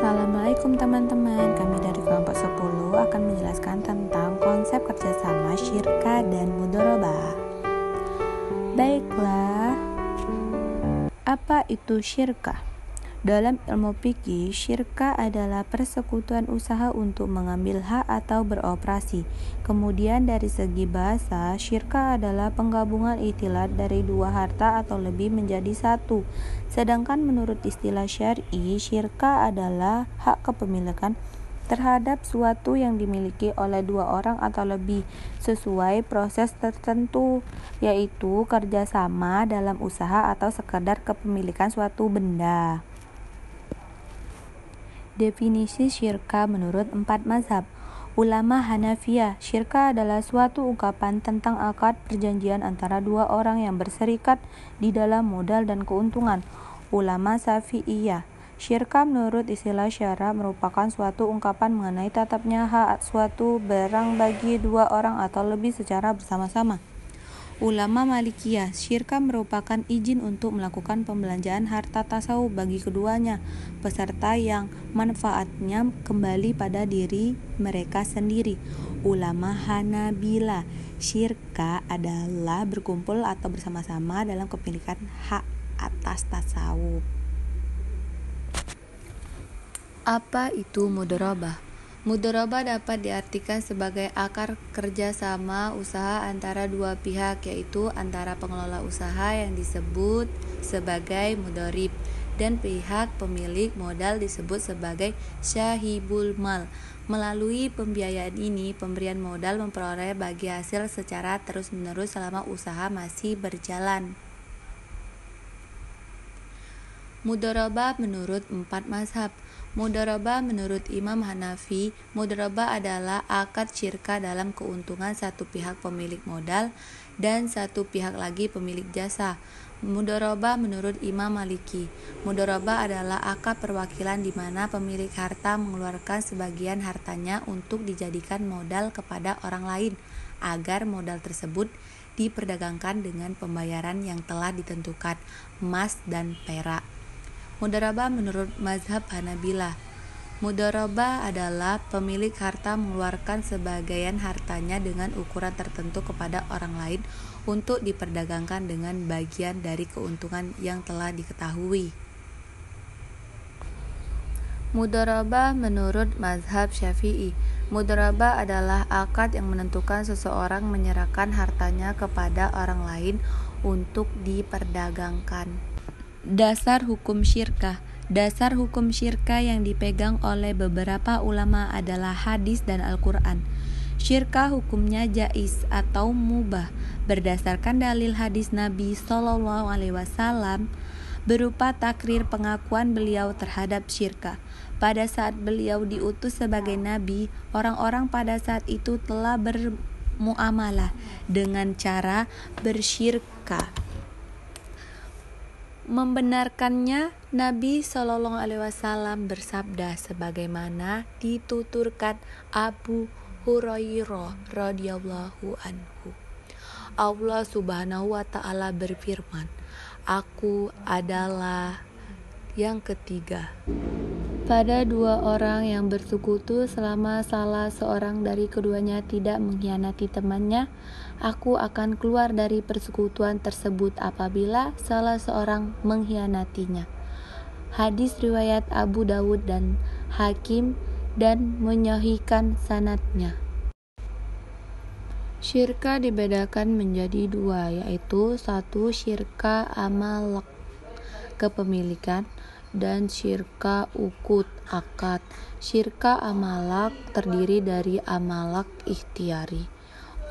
Assalamualaikum teman-teman, kami dari kelompok 10 akan menjelaskan tentang konsep kerjasama, syirka, dan mudharabah. Baiklah, apa itu syirka? Dalam ilmu fikih, syirka adalah persekutuan usaha untuk mengambil hak atau beroperasi. Kemudian dari segi bahasa, syirka adalah penggabungan ikhtilat dari dua harta atau lebih menjadi satu. Sedangkan menurut istilah syar'i, syirka adalah hak kepemilikan terhadap suatu yang dimiliki oleh dua orang atau lebih sesuai proses tertentu, yaitu kerjasama dalam usaha atau sekadar kepemilikan suatu benda. Definisi syirka menurut 4 mazhab. Ulama Hanafiyah, syirka adalah suatu ungkapan tentang akad perjanjian antara dua orang yang berserikat di dalam modal dan keuntungan. Ulama Syafi'iyah, syirka menurut istilah syara merupakan suatu ungkapan mengenai tetapnya hak suatu barang bagi dua orang atau lebih secara bersama-sama. Ulama Malikiyah, syirka merupakan izin untuk melakukan pembelanjaan harta tasawuf bagi keduanya peserta yang manfaatnya kembali pada diri mereka sendiri. Ulama Hanabila, syirka adalah berkumpul atau bersama-sama dalam kepemilikan hak atas tasawuf. Apa itu mudharabah? Mudharabah dapat diartikan sebagai akar kerjasama usaha antara dua pihak, yaitu antara pengelola usaha yang disebut sebagai mudharib dan pihak pemilik modal disebut sebagai syahibul mal. Melalui pembiayaan ini, pemberian modal memperoleh bagi hasil secara terus-menerus selama usaha masih berjalan. Mudharabah menurut 4 mazhab. Mudharabah menurut Imam Hanafi, mudharabah adalah akad syirka dalam keuntungan satu pihak pemilik modal dan satu pihak lagi pemilik jasa. Mudharabah menurut Imam Maliki, mudharabah adalah akad perwakilan di mana pemilik harta mengeluarkan sebagian hartanya untuk dijadikan modal kepada orang lain agar modal tersebut diperdagangkan dengan pembayaran yang telah ditentukan, emas dan perak. Mudharabah menurut mazhab Hanabilah, mudharabah adalah pemilik harta mengeluarkan sebagian hartanya dengan ukuran tertentu kepada orang lain untuk diperdagangkan dengan bagian dari keuntungan yang telah diketahui. Mudharabah menurut mazhab Syafi'i, mudharabah adalah akad yang menentukan seseorang menyerahkan hartanya kepada orang lain untuk diperdagangkan. Dasar hukum syirka. Dasar hukum syirka yang dipegang oleh beberapa ulama adalah hadis dan Al-Quran. Syirka hukumnya jaiz atau mubah berdasarkan dalil hadis Nabi SAW berupa takrir pengakuan beliau terhadap syirka. Pada saat beliau diutus sebagai nabi, orang-orang pada saat itu telah bermuamalah dengan cara bersyirka. Membenarkannya, Nabi SAW bersabda sebagaimana dituturkan Abu Hurairah radhiyallahu anhu. Allah Subhanahu wa taala berfirman, "Aku adalah yang ketiga pada dua orang yang bersekutu selama salah seorang dari keduanya tidak mengkhianati temannya. Aku akan keluar dari persekutuan tersebut apabila salah seorang mengkhianatinya." Hadis riwayat Abu Dawud dan Hakim dan menyahihkan sanadnya. Syirka dibedakan menjadi dua, yaitu satu syirka amalak kepemilikan dan syirka ukut akad. Syirka amalak terdiri dari amalak ikhtiari,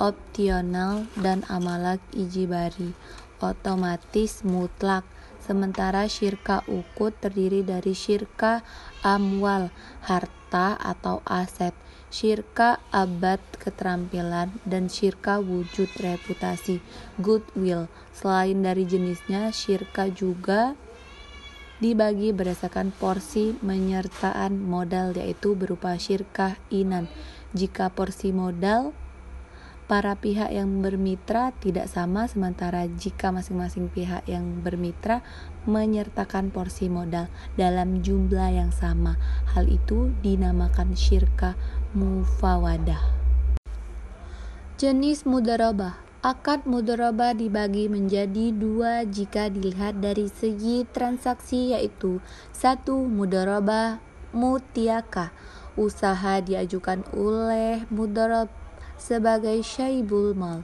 opsional, dan amalak ijibari, otomatis mutlak. Sementara syirka ukut terdiri dari syirka amwal, harta atau aset, syirka abad, keterampilan, dan syirka wujud, reputasi, goodwill. Selain dari jenisnya, syirka juga dibagi berdasarkan porsi penyertaan modal, yaitu berupa syirkah inan jika porsi modal para pihak yang bermitra tidak sama, sementara jika masing-masing pihak yang bermitra menyertakan porsi modal dalam jumlah yang sama, hal itu dinamakan syirka mufawadah. Jenis mudharabah. Akad mudharabah dibagi menjadi dua jika dilihat dari segi transaksi, yaitu 1. Mudharabah mutiakah. Usaha diajukan oleh mudharab sebagai syaibul mal.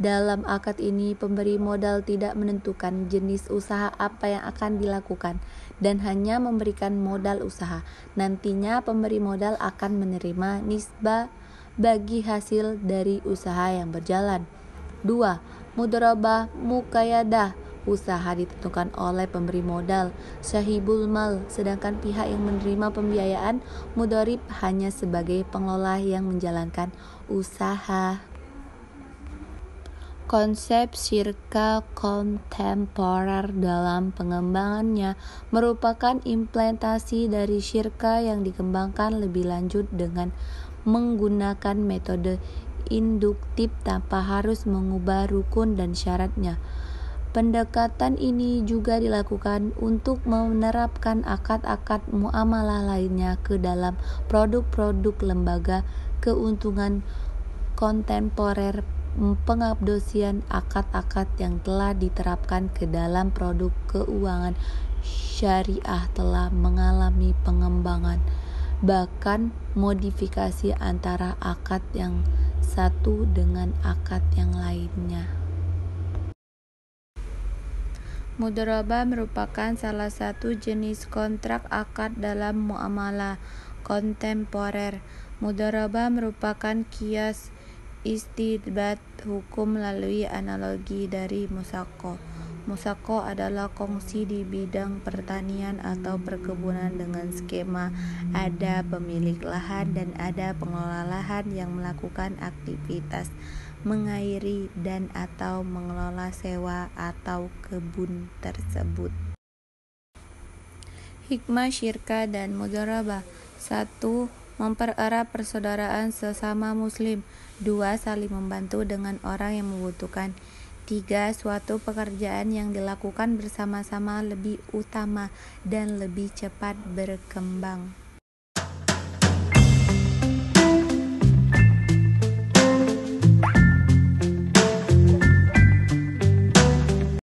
Dalam akad ini, pemberi modal tidak menentukan jenis usaha apa yang akan dilakukan dan hanya memberikan modal usaha. Nantinya pemberi modal akan menerima nisbah bagi hasil dari usaha yang berjalan. 2. Mudharabah muqayyadah. Usaha ditentukan oleh pemberi modal, sahibul mal, sedangkan pihak yang menerima pembiayaan, mudharib, hanya sebagai pengelola yang menjalankan usaha. Konsep syirka kontemporer dalam pengembangannya merupakan implementasi dari syirka yang dikembangkan lebih lanjut dengan menggunakan metode induktif tanpa harus mengubah rukun dan syaratnya. Pendekatan ini juga dilakukan untuk menerapkan akad-akad muamalah lainnya ke dalam produk-produk lembaga keuntungan kontemporer. Pengabdosian akad-akad yang telah diterapkan ke dalam produk keuangan syariah telah mengalami pengembangan, bahkan modifikasi antara akad yang satu dengan akad yang lainnya. Mudharabah merupakan salah satu jenis kontrak akad dalam muamalah kontemporer. Mudharabah merupakan kias istinbat hukum melalui analogi dari musaqah. Musaqah adalah kongsi di bidang pertanian atau perkebunan dengan skema ada pemilik lahan dan ada pengelola lahan yang melakukan aktivitas mengairi dan atau mengelola sewa atau kebun tersebut. Hikmah syirka dan mudharabah. 1. Mempererat persaudaraan sesama muslim. 2. Saling membantu dengan orang yang membutuhkan. 3. Suatu pekerjaan yang dilakukan bersama-sama lebih utama dan lebih cepat berkembang.